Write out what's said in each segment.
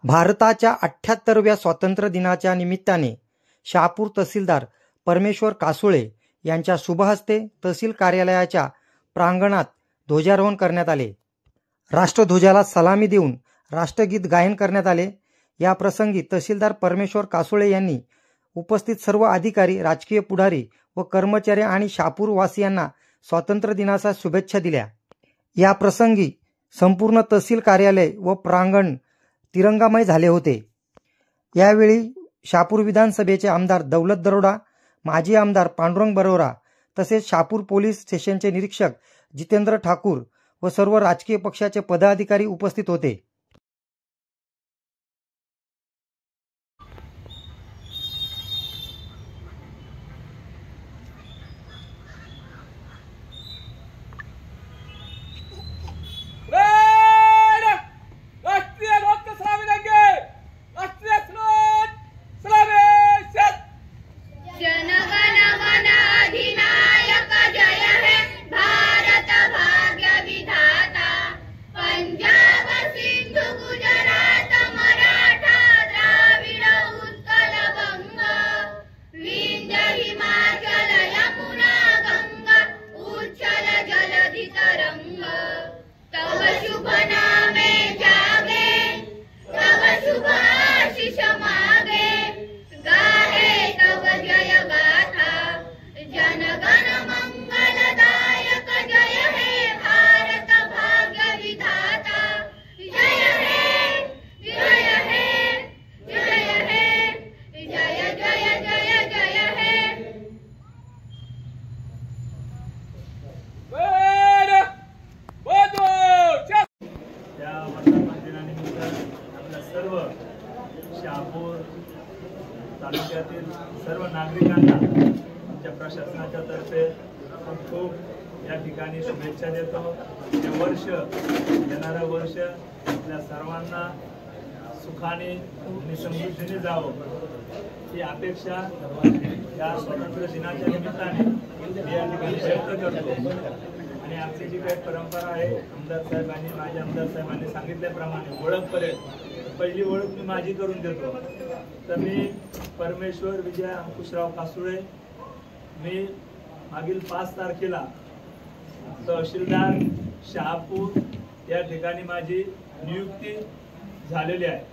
भारताच्या 78व्या स्वातंत्र्य दिनाच्या निमित्ताने शहापूर तहसीलदार परमेश्वर कासुळे यांच्या शुभहस्ते तहसील कार्यालयाच्या प्रांगणात ध्वजारोहण करण्यात आले। राष्ट्रध्वजाला सलामी देऊन राष्ट्रगीत गायन करण्यात आले। या प्रसंगी तहसीलदार परमेश्वर कासुळे यांनी उपस्थित सर्व अधिकारी, राजकीय पुढारी व कर्मचारी आणि शहापूर वासियांना स्वातंत्र्य दिनाच्या शुभेच्छा दिल्या। या प्रसंगी संपूर्ण तहसील कार्यालय व प्रांगण तिरंगामय झाले होते। यावेळी शहापूर विधानसभेचे आमदार दौलत दरोडा, माजी आमदार पांडुरंग बरोरा तसेच शहापूर पोलीस स्टेशनचे निरीक्षक जितेंद्र ठाकूर व सर्व राजकीय पक्षाचे पदाधिकारी उपस्थित होते। शहापूर तालुक्यातील सर्व नागरिकांना आमच्या प्रशासनाच्या तर्फे खूप या ठिकाणी शुभेच्छा देतो। हे वर्ष, येणारं वर्ष आपल्या सर्वांना सुखाने आणि समृद्धीने जावं ही अपेक्षा या स्वातंत्र्य दिनाच्या निमित्ताने मी या ठिकाणी व्यक्त करतो। आणि आमची जी काही परंपरा आहे, आमदार साहेबांनी, माझे आमदार साहेबांनी सांगितल्याप्रमाणे ओळखपर्यंत पहिली ओळख मी माझी करून देतो। तर मी परमेश्वर विजय अंकुशराव कासुळे, मी मागील 5 तारखेला तहसीलदार शहापूर या ठिकाणी माझी नियुक्ती झालेली आहे।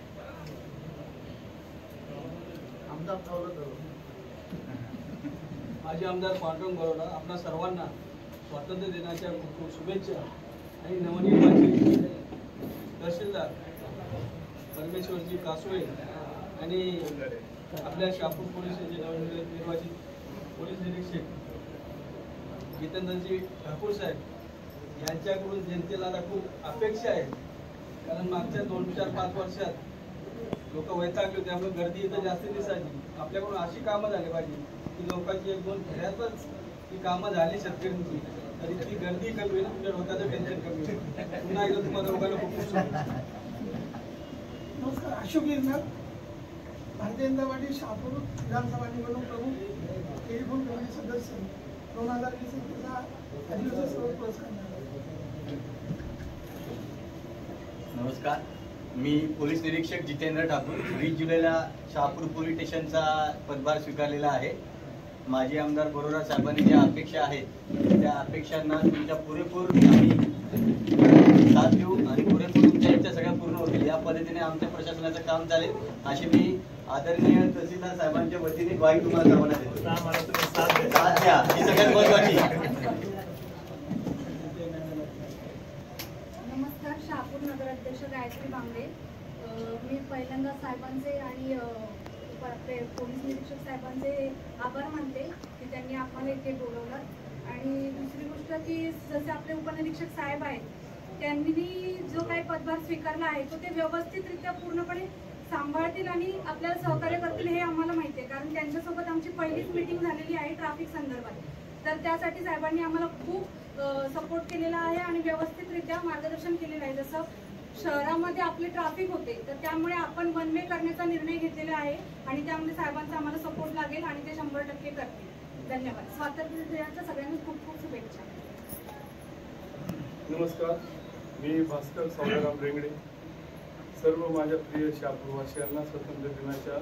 माझे आमदार पांडुरंग बरोरा, आपल्या सर्वांना स्वातंत्र्य दिनाच्या खूप खूप शुभेच्छा। आणि नवनिर्वाचित तहसीलदार परमेश्वरजी कासुळे आणि आपल्या शहापूर पोलिसांचे नवनिर्वाचित पोलीस निरीक्षक जितेंद्रजी ठाकूर साहेब यांच्याकडून जनतेला आता खूप अपेक्षा आहे। कारण मागच्या 2-4-5 वर्षात लोक वैतागले होते, त्यामुळे गर्दी इथं जास्त दिसायची। आपल्याकडून अशी कामं झाली पाहिजे की लोकांची 1-2 फेऱ्यातच ही कामं झाली शेतकऱ्यांची, तर इतकी गर्दी कमी होईल, तुमच्या डोक्याचं टेन्शन कमी होईल। पुन्हा एकदा तुम्हाला लोकांना खूप खूप शुभेच्छा। नमस्कार, अशोक गिरनार, भारतीय जनता पार्टी शहापूर विधानसभा निवडणूक प्रमुख, टेलिफोन कमिटी सदस्य, 2020 आदिवासी सर्व पुरस्कार। नमस्कार, मी पोलीस निरीक्षक जितेंद्र ठाकूर, 20 जुलैला शहापूर पोलीस स्टेशनचा पदभार स्वीकारलेला आहे। माजी आमदार बरोरा साहेबांनी ज्या अपेक्षा आहेत त्या अपेक्षांना तुमच्या पुरेपूर आम्ही साथ देऊ आणि पुरेपूर तुमच्या इच्छा सगळ्या पूर्ण होतील या पद्धतीने आमच्या प्रशासनाचं काम चालेल अशी मी आदरणीय तहसीलदार साहेबांच्या वतीने ग्वाही तुम्हाला सर्वांना देतो। साथ द्या ही सगळ्यात महत्त्वाची। नमस्कार, शहापूर नगराध्यक्ष गायत्री बांगडे, मी पहिल्यांदा साहेबांचे आणि पोलीस निरीक्षक साहेबांचे आभार मानते की त्यांनी आम्हाला इथे बोलवलं। आणि दुसरी गोष्ट की जसे आपले उपनिरीक्षक साहेब आहेत त्यांनी जो काही पदभार स्वीकारला आहे तो ते व्यवस्थितरित्या पूर्णपणे सांभाळतील आणि आपल्याला सहकार्य करतील हे आम्हाला माहिती आहे, कारण त्यांच्यासोबत आमची पहिलीच मीटिंग झालेली आहे ट्रॅफिक संदर्भात। तर त्यासाठी साहेबांनी आम्हाला खूप सपोर्ट केलेला आहे आणि व्यवस्थितरित्या मार्गदर्शन केलेलं आहे। जसं शहरामध्ये आपले ट्रॅफिक होते तर त्यामुळे आपण वन वे करण्याचा निर्णय घेतलेला आहे आणि त्यामुळे साहेबांचा आम्हाला सपोर्ट लागेल आणि ते 100% करतील। धन्यवाद। स्वातंत्र्य दिनाच्या सगळ्यांना खूप खूप शुभेच्छा। नमस्कार, मी भास्कर सावळेराव रेंगडे, सर्व माझ्या प्रिय शहापूरवासियांना स्वातंत्र्य दिनाच्या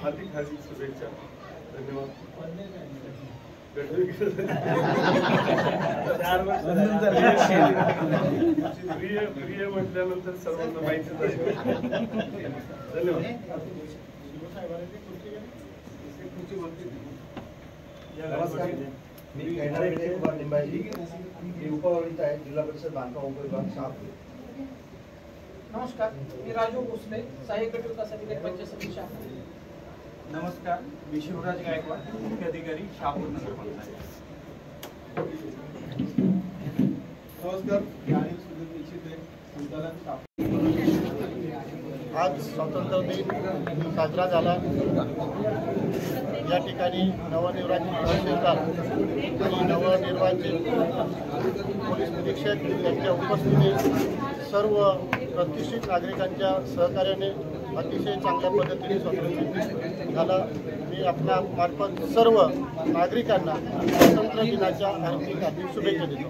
हार्दिक हार्दिक शुभेच्छा. धन्यवाद. 4 वर्ष प्रिय म्हटल्यानंतर सर्वांना माहितीच आहे. धन्यवाद. नमस्कार, मी कैनारे लिंबायजी, मी उपविभाग आहे जिल्हा परिषद बांधकाम उपविभाग शहापूर. नमस्कार, मी राजू भोसले, सहाय्यक गट विकास अधिकारी पंचायत समिती शहापूर. नमस्कार, मी शिवराज गायकवाड, मुख्य अधिकारी शहापूर नगरपंचायत. नमस्कार, मी अनिल सुधीर दीक्षित आहे, संचालक शहापूर. आज स्वातंत्र्य दिन साजरा झाला. या ठिकाणी नवनिर्वाचित तहसीलदार आणि नवनिर्वाचित पोलीस निरीक्षक यांच्या उपस्थितीत सर्व प्रतिष्ठित नागरिकांच्या सहकार्याने अतिशय चांगल्या पद्धतीने स्वातंत्र्य दिन झाला. मी आपल्या मार्फत सर्व नागरिकांना स्वातंत्र्य दिनाच्या हार्दिक शुभेच्छा देतो.